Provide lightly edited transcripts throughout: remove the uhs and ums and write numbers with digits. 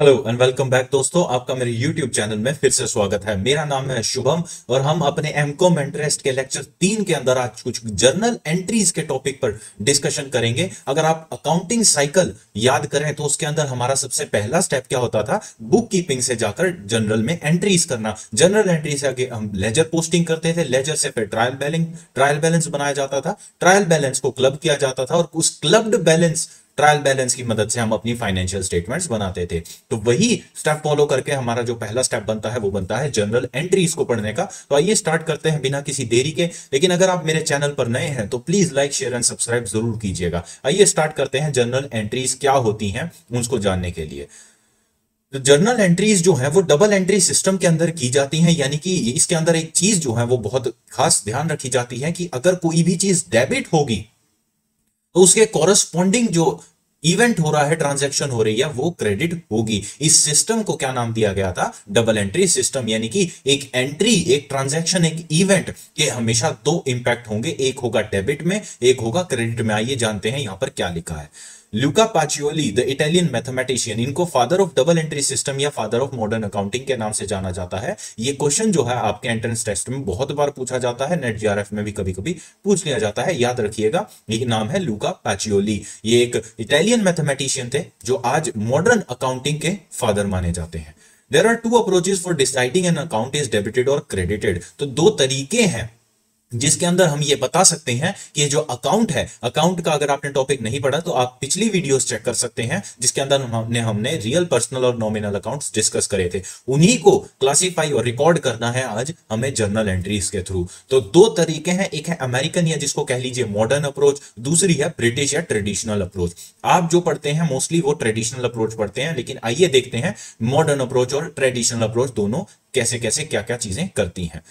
Hello and welcome back दोस्तों, आपका मेरे YouTube चैनल में फिर से स्वागत है। मेरा नाम है शुभम और हम अपने एमकॉम इंटरेस्ट के लेक्चर 3 के अंदर आज कुछ जर्नल एंट्रीज के टॉपिक पर डिस्कशन करेंगे। अगर आप अकाउंटिंग साइकिल याद करें तो उसके अंदर हमारा सबसे पहला स्टेप क्या होता था, बुक कीपिंग से जाकर जनरल में एंट्रीज करना। जनरल एंट्री से आगे हम लेजर पोस्टिंग करते थे, लेजर से फिर ट्रायल बैलेंस बनाया जाता था, ट्रायल बैलेंस को क्लब किया जाता था और उस क्लब्ड बैलेंस ट्रायल बैलेंस की मदद से हम अपनी फाइनेंशियल स्टेटमेंट्स बनाते थे। तो वही स्टेप फॉलो करके हमारा जो पहला स्टेप बनता है वो बनता है जनरल एंट्रीज को पढ़ने का। तो आइए स्टार्ट करते हैं बिना किसी देरी के। लेकिन अगर आप मेरे चैनल पर नए हैं तो please like share and subscribe जरूर कीजिएगा। आइए स्टार्ट करते हैं जनरल एंट्रीज क्या होती हैं उसको जानने के लिए। तो जर्नल एंट्रीज जो है वो डबल एंट्री सिस्टम के अंदर की जाती हैं, यानी कि इसके अंदर एक चीज जो है वो बहुत खास ध्यान रखी जाती है कि अगर कोई भी चीज डेबिट होगी तो उसके कॉरस्पॉन्डिंग जो इवेंट हो रहा है, ट्रांजैक्शन हो रही है, वो क्रेडिट होगी। इस सिस्टम को क्या नाम दिया गया था? Double entry system. यानी कि एक एंट्री, एक ट्रांजैक्शन, एक इवेंट के हमेशा दो इंपैक्ट होंगे, एक होगा डेबिट में, एक होगा क्रेडिट में। आइए जानते हैं यहां पर क्या लिखा है। लुका पाचियोली द इटालियन मैथमेटिशियन, इनको father of double entry system या फादर ऑफ मॉडर्न अकाउंटिंग के नाम से जाना जाता है। ये क्वेश्चन जो है आपके एंट्रेंस टेस्ट में बहुत बार पूछा जाता है, नेट जीआरएफ में भी कभी कभी पूछ लिया जाता है। याद रखिएगा, ये नाम है लुका पाचियोली। ये एक इटालियन मैथमेटिशियन थे जो आज मॉडर्न अकाउंटिंग के फादर माने जाते हैं। There are two approaches for deciding an account is debited और क्रेडिटेड। तो दो तरीके हैं जिसके अंदर हम ये बता सकते हैं कि जो अकाउंट है, अकाउंट का अगर आपने टॉपिक नहीं पढ़ा तो आप पिछली वीडियोस चेक कर सकते हैं, जिसके अंदर हमने रियल, पर्सनल और नॉमिनल अकाउंट्स डिस्कस करे थे। उन्हीं को क्लासिफाई और रिकॉर्ड करना है आज हमें जर्नल एंट्रीज के थ्रू। तो दो तरीके हैं, एक है अमेरिकन या जिसको कह लीजिए मॉडर्न अप्रोच, दूसरी है ब्रिटिश या ट्रेडिशनल अप्रोच। आप जो पढ़ते हैं मोस्टली वो ट्रेडिशनल अप्रोच पढ़ते हैं, लेकिन आइए देखते हैं मॉडर्न अप्रोच और ट्रेडिशनल अप्रोच दोनों कैसे कैसे क्या क्या चीजें करती हैं।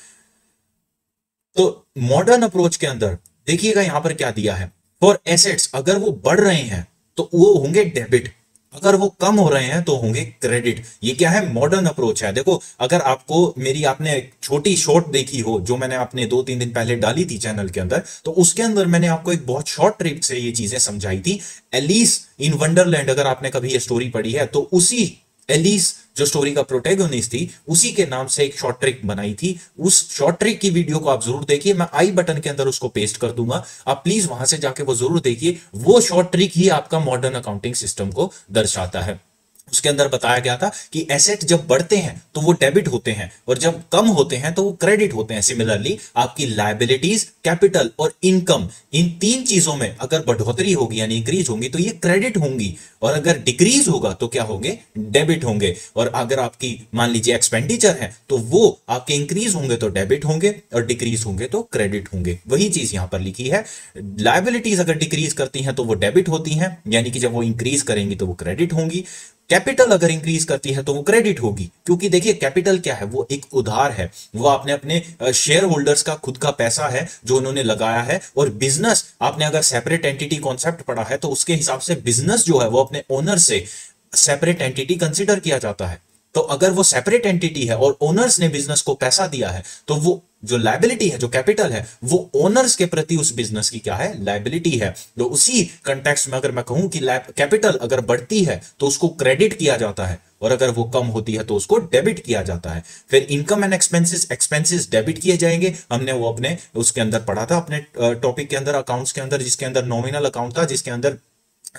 तो मॉडर्न अप्रोच के अंदर देखिएगा यहां पर क्या दिया है। फॉर एसेट्स, अगर वो बढ़ रहे हैं तो वो होंगे डेबिट, अगर वो कम हो रहे हैं तो होंगे क्रेडिट। ये क्या है? मॉडर्न अप्रोच है। देखो, अगर आपको मेरी आपने एक छोटी शॉर्ट देखी हो जो मैंने आपने 2-3 दिन पहले डाली थी चैनल के अंदर, तो उसके अंदर मैंने आपको एक बहुत शॉर्ट ट्रिक से ये चीजें समझाई थी। एलिस इन वंडरलैंड, अगर आपने कभी ये स्टोरी पढ़ी है तो उसी एलिस जो स्टोरी का प्रोटैगोनिस्ट थी उसी के नाम से एक शॉर्ट ट्रिक बनाई थी। उस शॉर्ट ट्रिक की वीडियो को आप जरूर देखिए, मैं आई बटन के अंदर उसको पेस्ट कर दूंगा, आप प्लीज वहां से जाके वो जरूर देखिए। वो शॉर्ट ट्रिक ही आपका मॉडर्न अकाउंटिंग सिस्टम को दर्शाता है। उसके अंदर बताया गया था कि एसेट जब बढ़ते हैं तो वो डेबिट होते हैं और जब कम होते हैं तो वो क्रेडिट होते हैं। सिमिलरली आपकी लायबिलिटीज, कैपिटल और इनकम, इन तीन चीजों में अगर बढ़ोतरी होगी यानी इंक्रीज होंगी तो ये क्रेडिट होंगी, और अगर डिक्रीज होगा तो क्या होंगे? डेबिट होंगे। और अगर आपकी मान लीजिए एक्सपेंडिचर है तो वो आपके इंक्रीज होंगे तो डेबिट होंगे और डिक्रीज होंगे तो क्रेडिट होंगे। वही चीज यहां पर लिखी है। लायबिलिटीज अगर डिक्रीज करती हैं तो वो डेबिट होती हैं, यानी कि जब वो इंक्रीज करेंगी तो वो क्रेडिट होंगी। कैपिटल अगर इंक्रीज करती है तो वो क्रेडिट होगी, क्योंकि देखिए कैपिटल क्या है? वो एक उधार है, वो आपने अपने शेयर होल्डर्स का खुद का पैसा है जो उन्होंने लगाया है। और बिजनेस, आपने अगर सेपरेट एंटिटी कॉन्सेप्ट पढ़ा है तो उसके हिसाब से बिजनेस जो है वो अपने ओनर से सेपरेट एंटिटी कंसिडर किया जाता है। तो अगर वो सेपरेट एंटिटी है और ओनर्स ने बिजनेस को पैसा दिया है तो वो जो लायबिलिटी है, जो कैपिटल है, वो ओनर्स के प्रति उस बिजनेस की क्या है? लायबिलिटी है। तो उसी कंटेक्स्ट में अगर मैं कहूं कि कैपिटल अगर बढ़ती है तो उसको क्रेडिट किया जाता है और अगर वो कम होती है तो उसको डेबिट किया जाता है। फिर income and expenses, expenses debit किए जाएंगे। हमने वो अपने उसके अंदर पढ़ा था, अपने टॉपिक के अंदर, अकाउंट्स के अंदर, जिसके अंदर नॉमिनल अकाउंट था, जिसके अंदर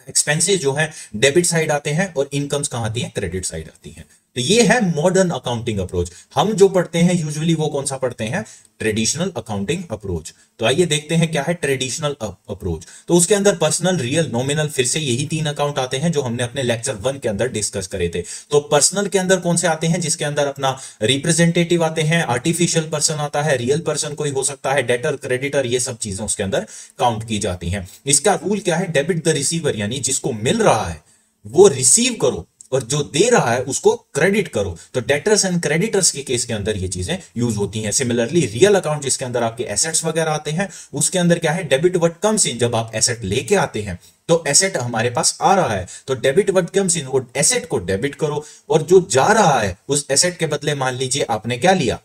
एक्सपेंसेस जो है डेबिट साइड आते हैं और इनकम्स कहां आती है? क्रेडिट साइड आती है। तो ये है मॉडर्न अकाउंटिंग अप्रोच। हम जो पढ़ते हैं यूजुअली वो कौन सा पढ़ते हैं? Traditional accounting approach. तो आइए देखते हैं क्या है ट्रेडिशनल अप्रोच। तो उसके अंदर पर्सनल, रियल, नॉमिनल, फिर से यही तीन अकाउंट आते हैं जो हमने अपने लेक्चर 1 के अंदर डिस्कस करे थे। तो पर्सनल के अंदर कौन से आते हैं? जिसके अंदर अपना रिप्रेजेंटेटिव आते हैं, आर्टिफिशियल पर्सन आता है, रियल पर्सन कोई हो सकता है, डेटर, क्रेडिटर, ये सब चीजें उसके अंदर काउंट की जाती हैं। इसका रूल क्या है? डेबिट द रिसीवर, यानी जिसको मिल रहा है वो रिसीव करो और जो दे रहा है उसको क्रेडिट करो। तो डेटर्स एंड क्रेडिटर्स के केस के अंदर ये चीजें यूज होती हैं। सिमिलरली रियल अकाउंट जिसके अंदर आपके एसेट्स वगैरह आते हैं, उसके अंदर क्या है? डेबिट व्हाट कम्स इन, जब आप एसेट लेके आते हैं तो एसेट हमारे पास आ रहा है तो डेबिट व्हाट कम्स इन, वो एसेट को डेबिट करो, और जो जा रहा है उस एसेट के बदले मान लीजिए आपने क्या लिया?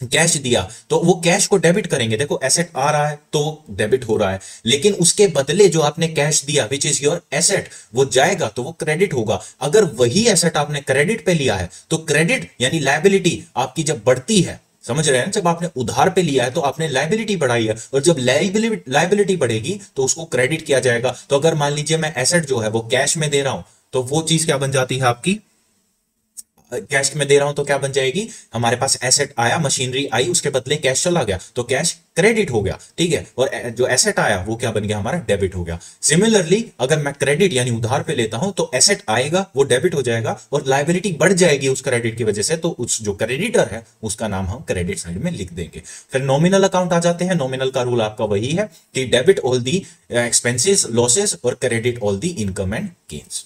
कैश दिया तो वो कैश को डेबिट करेंगे। देखो एसेट आ रहा है तो डेबिट हो रहा है, लेकिन उसके बदले जो आपने कैश दिया विच इज योर एसेट, वो जाएगा तो वो क्रेडिट होगा। अगर वही एसेट आपने क्रेडिट पे लिया है तो क्रेडिट यानी लायबिलिटी आपकी जब बढ़ती है, समझ रहे हैं, जब आपने उधार पे लिया है तो आपने लायबिलिटी बढ़ाई है, और जब लायबिलिटी बढ़ेगी तो उसको क्रेडिट किया जाएगा। तो अगर मान लीजिए मैं एसेट जो है वो कैश में दे रहा हूं, तो वो चीज क्या बन जाती है आपकी, कैश में दे रहा हूं तो क्या बन जाएगी, हमारे पास एसेट आया, मशीनरी आई, उसके बदले कैश चला गया तो कैश क्रेडिट हो गया, ठीक है, और जो एसेट आया वो क्या बन गया, हमारा डेबिट हो गया। सिमिलरली अगर मैं क्रेडिट यानी उधार पे लेता हूं तो एसेट आएगा वो डेबिट हो जाएगा और लायबिलिटी बढ़ जाएगी उस क्रेडिट की वजह से, तो उस जो क्रेडिटर है उसका नाम हम क्रेडिट साइड में लिख देंगे। फिर नॉमिनल अकाउंट आ जाते हैं। नॉमिनल का रूल आपका वही है कि debit all the expenses losses और credit all the income and gains.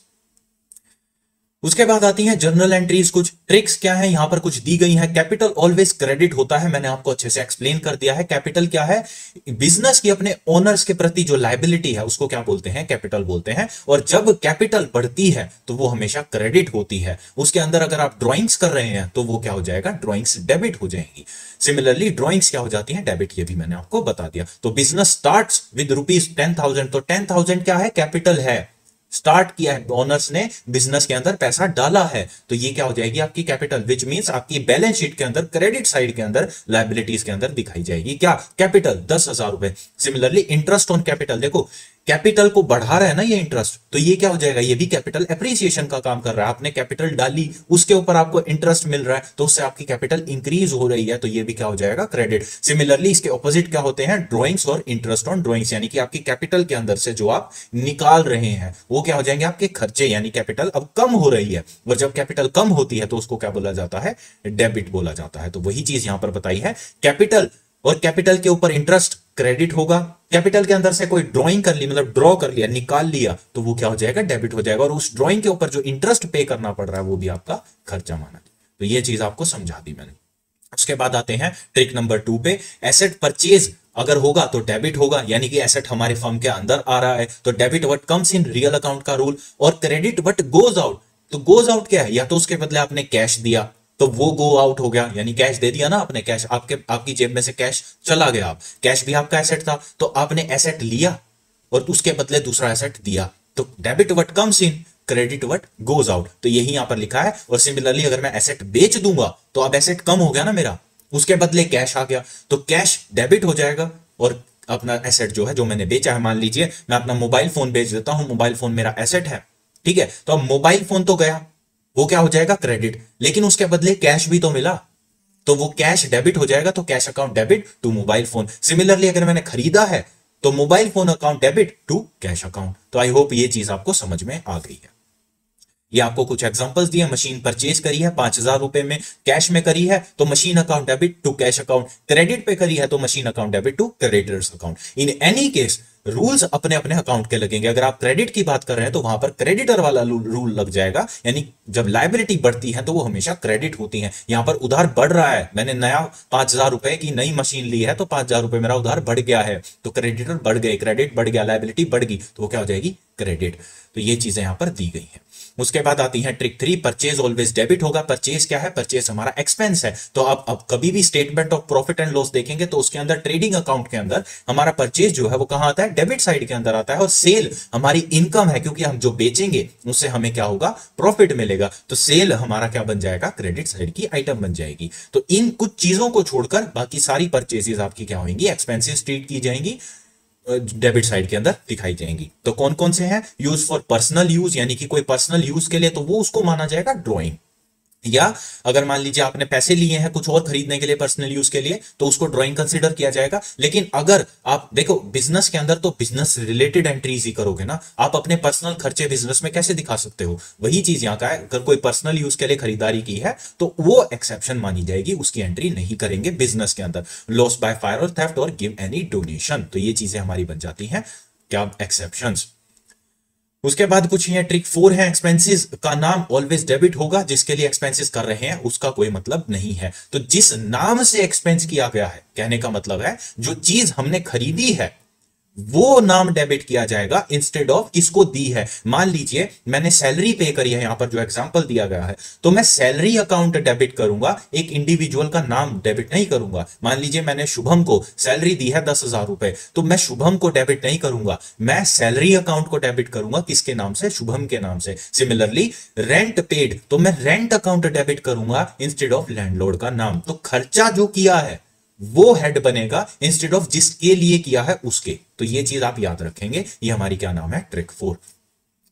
उसके बाद आती हैं जर्नल एंट्रीज। कुछ ट्रिक्स क्या है यहां पर कुछ दी गई हैं। कैपिटल ऑलवेज क्रेडिट होता है, मैंने आपको अच्छे से एक्सप्लेन कर दिया है। कैपिटल क्या है, बिजनेस की अपने ओनर्स के प्रति जो लायबिलिटी है उसको क्या बोलते हैं, कैपिटल बोलते हैं। और जब कैपिटल बढ़ती है तो वो हमेशा क्रेडिट होती है। उसके अंदर अगर आप ड्रॉइंग्स कर रहे हैं तो वो क्या हो जाएगा, ड्रॉइंग्स डेबिट हो जाएंगी। सिमिलरली ड्रॉइंग्स क्या हो जाती हैं, डेबिट। ये भी मैंने आपको बता दिया। तो बिजनेस स्टार्ट्स विद ₹10,000, तो 10,000 क्या है, कैपिटल है, स्टार्ट किया है, ओनर्स ने बिजनेस के अंदर पैसा डाला है, तो ये क्या हो जाएगी आपकी कैपिटल, विच मींस आपकी बैलेंस शीट के अंदर क्रेडिट साइड के अंदर लायबिलिटीज के अंदर दिखाई जाएगी क्या, कैपिटल 10,000 रुपए। सिमिलरली इंटरेस्ट ऑन कैपिटल, देखो कैपिटल को बढ़ा रहा है ना ये इंटरेस्ट, तो ये क्या हो जाएगा, ये भी कैपिटल एप्रिसिएशन का काम कर रहा है। आपने कैपिटल डाली, उसके ऊपर आपको इंटरेस्ट मिल रहा है, तो उससे आपकी कैपिटल इंक्रीज हो रही है, तो ये भी क्या हो जाएगा, क्रेडिट। सिमिलरली इसके ऑपोजिट क्या होते हैं, ड्रॉइंग्स और इंटरेस्ट ऑन ड्रॉइंग्स, यानी कि आपकी कैपिटल के अंदर से जो आप निकाल रहे हैं वो क्या हो जाएंगे, आपके खर्चे, यानी कैपिटल अब कम हो रही है। और जब कैपिटल कम होती है तो उसको क्या बोला जाता है, डेबिट बोला जाता है। तो वही चीज यहां पर बताई है, कैपिटल और कैपिटल के ऊपर इंटरेस्ट क्रेडिट होगा। कैपिटल के अंदर से कोई ड्राइंग कर ली, मतलब ड्रॉ कर लिया, निकाल लिया, तो वो क्या हो जाएगा, डेबिट हो जाएगा। और उस ड्राइंग के ऊपर जो इंटरेस्ट पे करना पड़ रहा है वो भी आपका खर्चा माना। तो ये चीज आपको समझा दी मैंने। उसके बाद आते हैं ट्रिक नंबर 2 पे। एसेट परचेज अगर होगा तो डेबिट होगा, यानी कि एसेट हमारे फर्म के अंदर आ रहा है तो debit what comes in real account का रूल। और क्रेडिट व्हाट गोज आउट, तो गोज आउट क्या है, या तो उसके बदले आपने कैश दिया तो वो गो आउट हो गया, यानी कैश दे दिया ना आपने, कैश आपकी जेब में से कैश चला गया, आप कैश भी आपका एसेट था, तो आपने एसेट लिया और उसके बदले दूसरा एसेट दिया, तो debit what comes in, credit what goes out, तो यही यहां पर लिखा है। और सिमिलरली अगर मैं एसेट बेच दूंगा तो अब एसेट कम हो गया ना मेरा, उसके बदले कैश आ गया, तो कैश डेबिट हो जाएगा और अपना एसेट जो है, जो मैंने बेचा है, मान लीजिए मैं अपना मोबाइल फोन बेच देता हूं, मोबाइल फोन मेरा एसेट है, ठीक है, तो अब मोबाइल फोन तो गया, वो क्या हो जाएगा, क्रेडिट, लेकिन उसके बदले कैश भी तो मिला, तो वो कैश डेबिट हो जाएगा, तो cash account debit to mobile phone. Similarly अगर मैंने खरीदा है तो mobile phone account debit to cash account. तो आई होप ये चीज आपको समझ में आ गई है। ये आपको कुछ एग्जांपल्स दिए, मशीन परचेज करी है 5,000 रुपए में, कैश में करी है तो machine account debit to cash account, credit पे करी है तो machine account debit to creditors account. In any case rules अपने अपने अकाउंट के लगेंगे। अगर आप क्रेडिट की बात कर रहे हैं तो वहां पर क्रेडिटर वाला रूल लग जाएगा, यानी जब लायबिलिटी बढ़ती है तो वो हमेशा क्रेडिट होती है। यहां पर उधार बढ़ रहा है, मैंने नया 5,000 रुपए की नई मशीन ली है तो 5,000 रुपए मेरा उधार बढ़ गया है, तो क्रेडिटर बढ़ गए, क्रेडिट बढ़ गया, लायबिलिटी बढ़ गई, तो वो क्या हो जाएगी, क्रेडिट। तो ये चीजें यहां पर दी गई हैं। उसके बाद आती है ट्रिक 3, परचेज ऑलवेज डेबिट होगा। परचेज क्या है, परचेज हमारा एक्सपेंस है, तो आप अब कभी भी statement of profit and loss देखेंगे तो उसके अंदर ट्रेडिंग अकाउंट के अंदर हमारा परचेज जो है वो कहां आता है, डेबिट साइड के अंदर आता है। और सेल हमारी इनकम है, क्योंकि हम जो बेचेंगे उससे हमें क्या होगा, प्रॉफिट मिलेगा, तो सेल हमारा क्या बन जाएगा, क्रेडिट साइड की आइटम बन जाएगी। तो इन कुछ चीजों को छोड़कर बाकी सारी परचेजेस आपकी क्या होंगी, एक्सपेंसिव ट्रीट की जाएंगी, डेबिट साइड के अंदर दिखाई जाएंगी। तो कौन कौन से हैं, यूज फॉर पर्सनल यूज, यानी कि कोई पर्सनल यूज के लिए, तो वो उसको माना जाएगा ड्राइंग। या अगर मान लीजिए आपने पैसे लिए हैं कुछ और खरीदने के लिए, पर्सनल यूज के लिए, तो उसको ड्राइंग कंसीडर किया जाएगा। लेकिन अगर आप देखो बिजनेस के अंदर तो बिजनेस रिलेटेड एंट्रीज ही करोगे ना, आप अपने पर्सनल खर्चे बिजनेस में कैसे दिखा सकते हो, वही चीज यहां का है। अगर कोई पर्सनल यूज के लिए खरीदारी की है तो वो एक्सेप्शन मानी जाएगी, उसकी एंट्री नहीं करेंगे बिजनेस के अंदर। लॉस बाय फायर और थेफ्ट और गिव एनी डोनेशन, तो ये चीजें हमारी बन जाती हैं क्या, एक्सेप्शंस। उसके बाद कुछ ये ट्रिक 4 है, एक्सपेंसेस का नाम ऑलवेज डेबिट होगा, जिसके लिए एक्सपेंसेस कर रहे हैं उसका कोई मतलब नहीं है। तो जिस नाम से एक्सपेंस किया गया है, कहने का मतलब है जो चीज हमने खरीदी है वो नाम डेबिट किया जाएगा इंस्टेड ऑफ किसको दी है। मान लीजिए मैंने सैलरी पे करी है, यहां पर जो एग्जांपल दिया गया है, तो मैं सैलरी अकाउंट डेबिट करूंगा, एक इंडिविजुअल का नाम डेबिट नहीं करूंगा। मान लीजिए मैंने शुभम को सैलरी दी है 10,000 रुपए, तो मैं शुभम को डेबिट नहीं करूंगा, मैं सैलरी अकाउंट को डेबिट करूंगा, किसके नाम से, शुभम के नाम से। सिमिलरली रेंट पेड, तो मैं रेंट अकाउंट डेबिट करूंगा इंस्टेड ऑफ लैंडलॉर्ड का नाम। तो खर्चा जो किया है वो हेड बनेगा इंस्टेड ऑफ जिसके लिए किया है उसके। तो ये चीज आप याद रखेंगे, ये हमारी क्या नाम है, ट्रिक 4।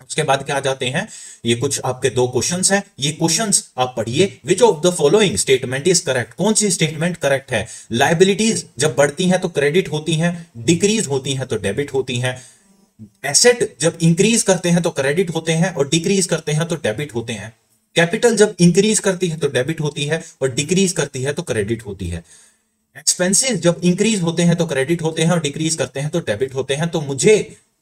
उसके बाद क्या आ जाते हैं, ये कुछ आपके 2 क्वेश्चंस हैं, ये क्वेश्चंस आप पढ़िए। Which of the following statement is correct, कौन सी स्टेटमेंट करेक्ट है। लायबिलिटीज जब बढ़ती हैं तो क्रेडिट होती हैं, डिक्रीज होती हैं तो डेबिट होती हैं। एसेट जब इंक्रीज करते हैं तो क्रेडिट होते हैं और डिक्रीज करते हैं तो डेबिट होते हैं। कैपिटल जब इंक्रीज करती है तो डेबिट होती है और डिक्रीज करती है तो क्रेडिट होती है। एक्सपेंसेस जब इंक्रीज होते हैं तो क्रेडिट होते हैं और डिक्रीज करते हैं तो डेबिट होते हैं। तो मुझे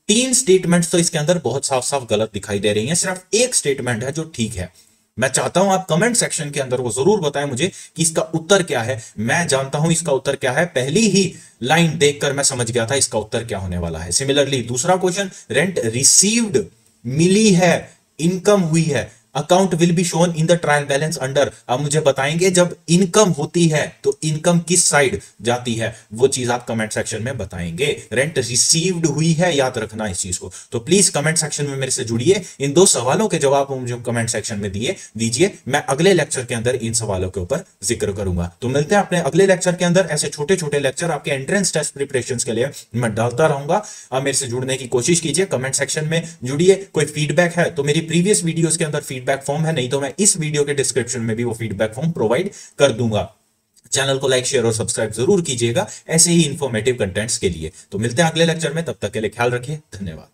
3 स्टेटमेंट्स तो इसके अंदर बहुत साफ साफ गलत दिखाई दे रही हैं, सिर्फ एक स्टेटमेंट है जो ठीक है। मैं चाहता हूं आप कमेंट सेक्शन के अंदर वो जरूर बताएं मुझे कि इसका उत्तर क्या है। मैं जानता हूं इसका उत्तर क्या है, पहली ही लाइन देखकर मैं समझ गया था इसका उत्तर क्या होने वाला है। सिमिलरली दूसरा क्वेश्चन, रेंट रिसीव्ड मिली है, इनकम हुई है, account will be shown in the trial balance under. अब मुझे बताएंगे जब इनकम होती है तो इनकम किस साइड जाती है, वो चीज आप कमेंट सेक्शन में बताएंगे। रेंट रिसीव्ड हुई है, याद रखना इस चीज को। तो प्लीज कमेंट सेक्शन में मेरे से जुड़िए, इन 2 सवालों के जवाब मुझे कमेंट सेक्शन में दीजिए। मैं अगले लेक्चर के अंदर इन सवालों के ऊपर जिक्र करूंगा। तो मिलते हैं अपने अगले लेक्चर के अंदर। ऐसे छोटे छोटे लेक्चर आपके एंट्रेंस टेस्ट प्रिपरेशन के लिए मैं डालता रहूंगा। आप मेरे से जुड़ने की कोशिश कीजिए, कमेंट सेक्शन में जुड़िए। कोई फीडबैक है तो मेरी प्रीवियस वीडियोस के अंदर फीडबैक फॉर्म है, नहीं तो मैं इस वीडियो के डिस्क्रिप्शन में भी वो फीडबैक फॉर्म प्रोवाइड कर दूंगा। चैनल को लाइक, शेयर और सब्सक्राइब जरूर कीजिएगा ऐसे ही इंफॉर्मेटिव कंटेंट्स के लिए। तो मिलते हैं अगले लेक्चर में, तब तक के लिए ख्याल रखिए, धन्यवाद।